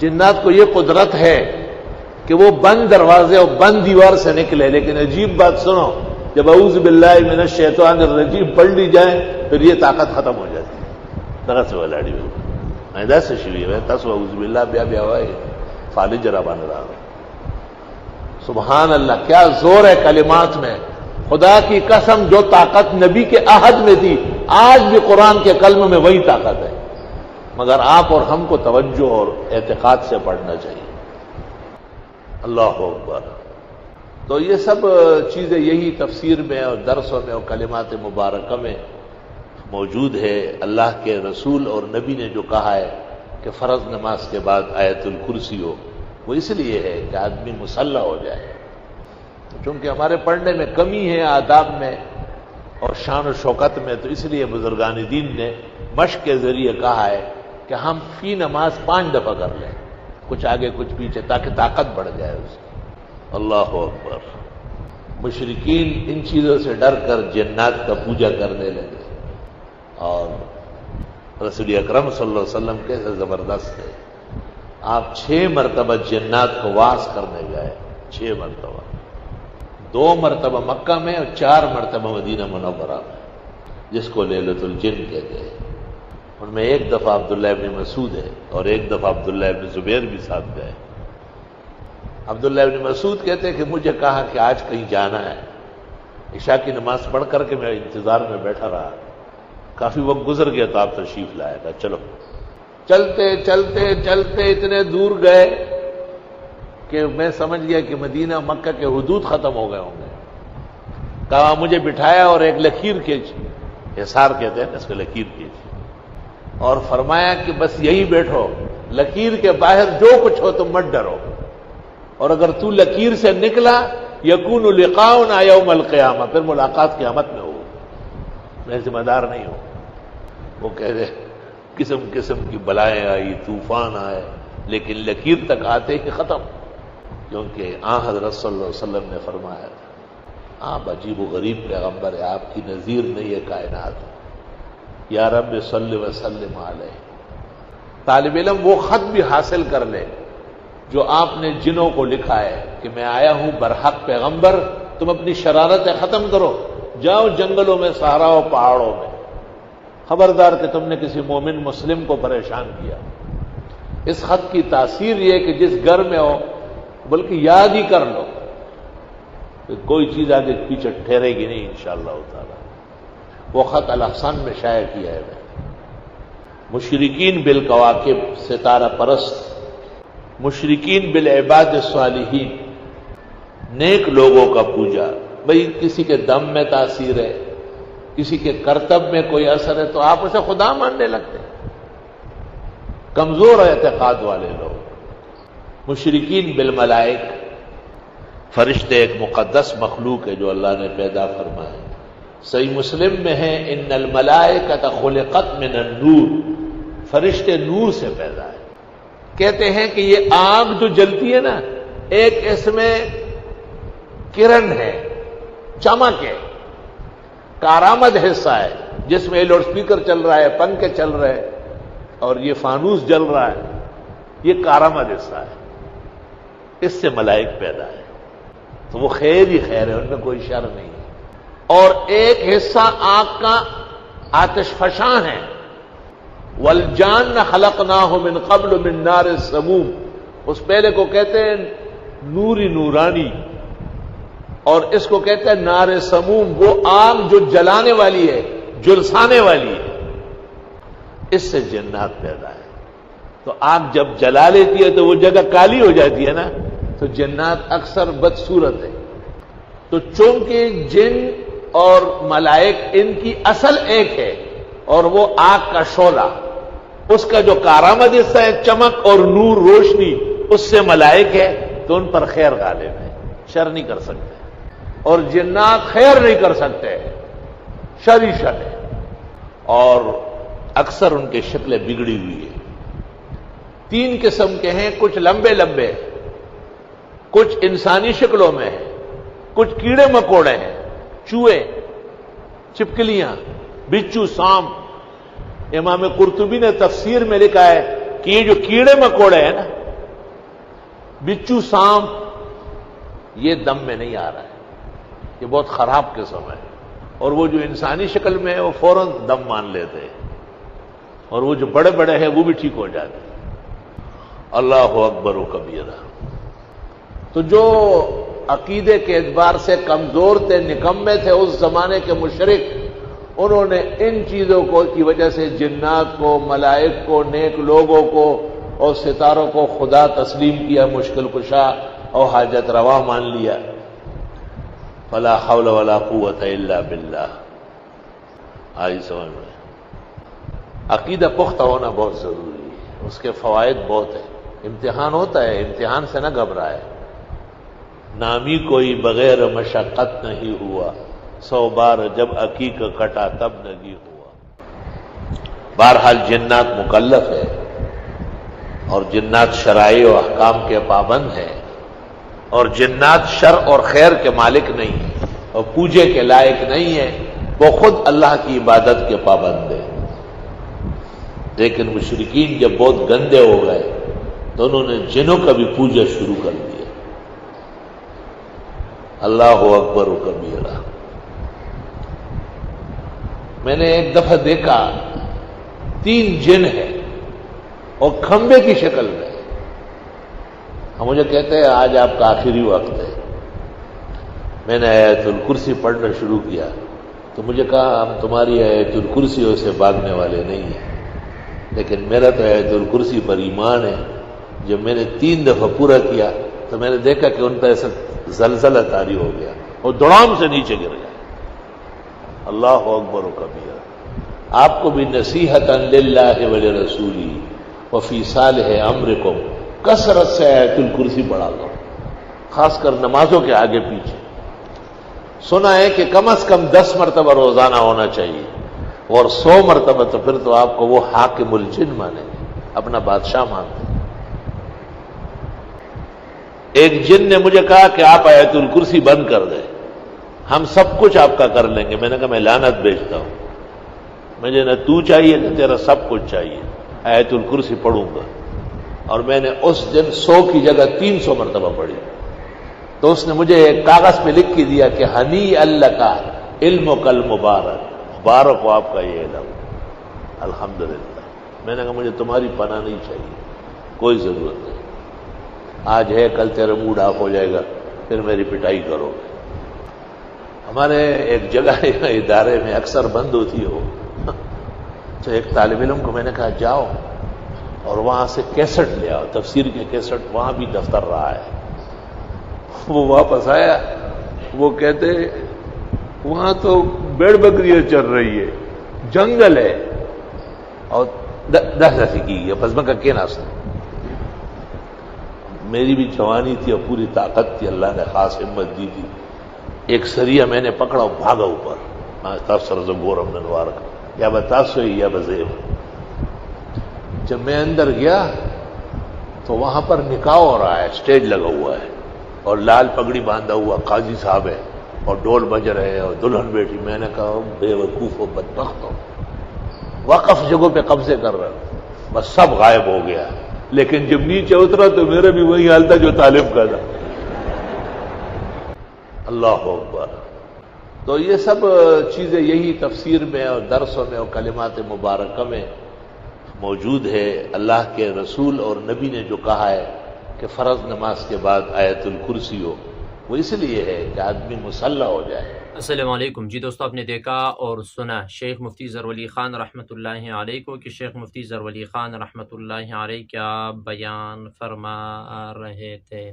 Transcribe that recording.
جنات کو یہ قدرت ہے کہ وہ بند دروازے اور بند دیوار سے نکلے، لیکن عجیب بات سنو، جب اعوذ باللہ من الشیطان الرجیم پڑھ لی جائے پھر یہ طاقت ختم ہو جاتی ہے۔ طرح سے ولاڑی ایدا سے شریف ہے تس اعوذ باللہ بیا بیا ہوئے فالج ربان رہا۔ سبحان اللہ، کیا زور ہے کلمات میں، خدا کی قسم جو طاقت نبی کے عہد میں تھی آج بھی قرآن کے کلمے میں وہی طاقت ہے، مگر آپ اور ہم کو توجہ اور اعتقاد سے پڑھنا چاہیے۔ اللہ اکبر۔ تو یہ سب چیزیں یہی تفسیر میں اور درسوں میں اور کلمات مبارکہ میں موجود ہے۔ اللہ کے رسول اور نبی نے جو کہا ہے کہ فرض نماز کے بعد آیت الکرسی ہو، وہ اس لیے ہے کہ آدمی مسلح ہو جائے، چونکہ ہمارے پڑھنے میں کمی ہے آداب میں اور شان و شوکت میں، تو اس لیے بزرگان دین نے مشق کے ذریعے کہا ہے کہ ہم فی نماز 5 دفعہ کر لیں، کچھ آگے کچھ پیچھے، تاکہ طاقت بڑھ جائے اس کی۔ اللہ اکبر۔ مشرکین ان چیزوں سے ڈر کر جنات کا پوجا کرنے لگے، اور رسول اکرم صلی اللہ علیہ وسلم کیسے زبردست ہے، آپ 6 مرتبہ جنات کو واس کرنے گئے، 6 مرتبہ، 2 مرتبہ مکہ میں اور 4 مرتبہ مدینہ منورہ میں، جس کو لیلۃ الجن کہتے ہیں۔ ان میں ایک دفعہ عبداللہ ابن مسعود ہے اور ایک دفعہ عبداللہ ابن زبیر بھی ساتھ گئے۔ عبداللہ ابن مسعود کہتے ہیں کہ مجھے کہا کہ آج کہیں جانا ہے، عشاء کی نماز پڑھ کر کے میں انتظار میں بیٹھا رہا، کافی وقت گزر گیا تو آپ تشریف لائے گا، چلو۔ چلتے چلتے چلتے اتنے دور گئے کہ میں سمجھ گیا کہ مدینہ مکہ کے حدود ختم ہو گئے ہوں گے۔ کہا مجھے بٹھایا اور ایک لکیر کھینچی، حصار کہتے ہیں اس کو، لکیر کھینچی، اور فرمایا کہ بس یہی بیٹھو، لکیر کے باہر جو کچھ ہو تم مت ڈرو، اور اگر تو لکیر سے نکلا یکون لقاؤنا یوم القیامہ، پھر ملاقات قیامت میں ہو، میں ذمہ دار نہیں ہوں۔ وہ کہہ رہے قسم قسم کی بلائیں آئی، طوفان آئے، لیکن لکیر تک آتے ہی ختم، کیونکہ حضرت صلی اللہ علیہ وسلم نے فرمایا تھا، آپ عجیب و غریب پیغمبر ہے، آپ کی نظیر نہیں ہے کائنات، یا رب صلی وسلم علیہ۔ طالب علم وہ خط بھی حاصل کر لے جو آپ نے جنوں کو لکھا ہے کہ میں آیا ہوں برحق پیغمبر، تم اپنی شرارتیں ختم کرو، جاؤ جنگلوں میں، صحراؤں، پہاڑوں میں، خبردار کہ تم نے کسی مومن مسلم کو پریشان کیا۔ اس خط کی تاثیر یہ کہ جس گھر میں ہو بلکہ یاد ہی کر لو کہ کوئی چیز آگے پیچھے ٹھہرے گی نہیں انشاءاللہ تعالی۔ وہ خط الاحسان میں شائع کیا ہے۔ مشرکین بالکواکب، ستارہ پرست، مشرکین بالعباد الصالحین، نیک لوگوں کا پوجا۔ بھئی کسی کے دم میں تاثیر ہے، کسی کے کرتب میں کوئی اثر ہے تو آپ اسے خدا ماننے لگتے ہیں، کمزور اعتقاد والے لوگ۔ مشرکین بالملائک، فرشتے ایک مقدس مخلوق ہے جو اللہ نے پیدا فرمائے۔ صحیح مسلم میں ہے ان الملائکۃ خلقت من النور، فرشتے نور سے پیدا ہے۔ کہتے ہیں کہ یہ آگ جو جلتی ہے نا، ایک اس میں کرن ہے، چمک ہے، کارآمد حصہ ہے، جس میں لاؤڈ سپیکر چل رہا ہے، پنکھے چل رہے ہیں اور یہ فانوس جل رہا ہے، یہ کارآمد حصہ ہے، اس سے ملائک پیدا ہے، تو وہ خیر ہی خیر ہے، ان میں کوئی شر نہیں ہے۔ اور ایک حصہ آگ کا آتش فشاں ہے، والجان خلقناہ من قبل من نار السموم، اس پہلے کو کہتے ہیں نوری نورانی، اور اس کو کہتے ہیں نار سموم، وہ آگ جو جلانے والی ہے، جلسانے والی ہے، اس سے جنات پیدا ہے۔ تو آگ جب جلا لیتی ہے تو وہ جگہ کالی ہو جاتی ہے نا، تو جنات اکثر بدصورت ہے۔ تو چونکہ جن اور ملائک ان کی اصل ایک ہے، اور وہ آگ کا شعلہ، اس کا جو کارآمد حصہ ہے چمک اور نور روشنی، اس سے ملائک ہے، تو ان پر خیر غالب ہے، شر نہیں کر سکتے، اور جنات خیر نہیں کر سکتے، شر ہی شر ہے، اور اکثر ان کی شکلیں بگڑی ہوئی ہیں۔ 3 قسم کے ہیں، کچھ لمبے لمبے، کچھ انسانی شکلوں میں ہیں، کچھ کیڑے مکوڑے ہیں، چوہے، چھپکلیاں، بچھو، سانپ۔ امام قرطبی نے تفسیر میں لکھا ہے کہ یہ جو کیڑے مکوڑے ہیں نا، بچو سانپ یہ دم میں نہیں آ رہا ہے، یہ بہت خراب قسم ہے، اور وہ جو انسانی شکل میں ہے وہ فوراً دم مان لیتے ہیں، اور وہ جو بڑے بڑے ہیں وہ بھی ٹھیک ہو جاتے ہیں۔ اللہ اکبر و کبیرہ۔ تو جو عقیدے کے اعتبار سے کمزور تھے، نکمے تھے اس زمانے کے مشرک، انہوں نے ان چیزوں کو کی وجہ سے جنات کو، ملائک کو، نیک لوگوں کو اور ستاروں کو خدا تسلیم کیا، مشکل کشا اور حاجت روا مان لیا۔ فلا حول ولا قوت الا باللہ۔ آئی سمجھ میں؟ عقیدہ پختہ ہونا بہت ضروری ہے، اس کے فوائد بہت ہیں۔ امتحان ہوتا ہے، امتحان سے نہ گھبرائے۔ نامی کوئی بغیر مشقت نہیں ہوا، 100 بار جب عقیق کٹا تب نگی ہوا۔ بہرحال جنات مکلف ہے، اور جنات شرائع و احکام کے پابند ہیں، اور جنات شر اور خیر کے مالک نہیں ہیں اور پوجے کے لائق نہیں ہیں، وہ خود اللہ کی عبادت کے پابند ہیں۔ لیکن مشرکین جب بہت گندے ہو گئے تو انہوں نے جنوں کا بھی پوجا شروع کر دیا۔ اللہ اکبر و کبیرہ۔ میں نے ایک دفعہ دیکھا 3 جن ہیں اور کھمبے کی شکل میں، ہم مجھے کہتے ہیں آج آپ کا آخری وقت ہے۔ میں نے آیت الکرسی پڑھنا شروع کیا تو مجھے کہا ہم تمہاری آیت الکرسیوں سے بھاگنے والے نہیں ہیں، لیکن میرا تو آیت الکرسی پر ایمان ہے۔ جب میں نے 3 دفعہ پورا کیا تو میں نے دیکھا کہ ان پہ ایسا زلزلہ طاری ہو گیا اور دڑام سے نیچے گر گیا۔ اللہ اکبر و کبیرہ۔ آپ کو بھی نصیحتاً للہ ولرسولہ وفی صالح امرکم، کثرت سے آیت الکرسی پڑھا کرو، خاص کر نمازوں کے آگے پیچھے۔ سنا ہے کہ کم از کم 10 مرتبہ روزانہ ہونا چاہیے، اور 100 مرتبہ تو پھر تو آپ کو وہ حاکم الجن مانیں گے، اپنا بادشاہ مانتے ہیں۔ ایک جن نے مجھے کہا کہ آپ آیت الکرسی بند کر دیں، ہم سب کچھ آپ کا کر لیں گے۔ میں نے کہا میں لعنت بھیجتا ہوں، مجھے نہ تو چاہیے نہ تیرا سب کچھ چاہیے، آیت الکرسی پڑھوں گا۔ اور میں نے اس دن 100 کی جگہ 300 مرتبہ پڑھی۔ تو اس نے مجھے ایک کاغذ پہ لکھ کے دیا کہ ہنی اللہ کا علم کل مبارک، مبارک ہو آپ کا یہ علم، الحمدللہ۔ میں نے کہا مجھے تمہاری پناہ نہیں چاہیے، کوئی ضرورت نہیں، آج ہے کل تیرا موڈ آف ہو جائے گا، پھر میری پٹائی کرو گے۔ ہمارے ایک جگہ ادارے میں اکثر بند ہوتی ہو، تو ایک طالب علم کو میں نے کہا جاؤ اور وہاں سے کیسٹ لے آؤ، تفسیر کے کیسٹ، وہاں بھی دفتر رہا ہے۔ وہ واپس آیا، وہ کہتے وہاں تو بیڑ بکریاں چل رہی ہے، جنگل ہے، اور دس کی ہے، بس میں کہا ناستا۔ میری بھی جوانی تھی اور پوری طاقت تھی، اللہ نے خاص ہمت دی تھی۔ ایک سریہ میں نے پکڑا اور بھاگا اوپر، تفسر زگورم ننوار کا، یا بتاسو یا بزیب۔ جب میں اندر گیا تو وہاں پر نکاح ہو رہا ہے، اسٹیج لگا ہوا ہے، اور لال پگڑی باندھا ہوا قاضی صاحب ہے، اور ڈول بج رہے ہیں، اور دلہن بیٹھی۔ میں نے کہا بے وقوف و بدبخت ہو، وقف جگہوں پہ قبضے کر رہا، بس سب غائب ہو گیا۔ لیکن جب نیچے اترا تو میرا بھی وہی حال تھا جو طالب کا تھا۔ اللہ اکبر۔ تو یہ سب چیزیں یہی تفسیر میں اور درسوں میں اور کلمات مبارکہ میں موجود ہے۔ اللہ کے رسول اور نبی نے جو کہا ہے کہ فرض نماز کے بعد آیت الکرسی ہو، وہ اس لیے ہے کہ آدمی مسلح ہو جائے۔ السلام علیکم جی دوستو، آپ نے دیکھا اور سنا شیخ مفتی ظہرولی خان رحمۃ اللہ علیہ کو کہ شیخ مفتی ظہرولی خان رحمۃ اللہ علیہ کیا بیان فرما رہے تھے۔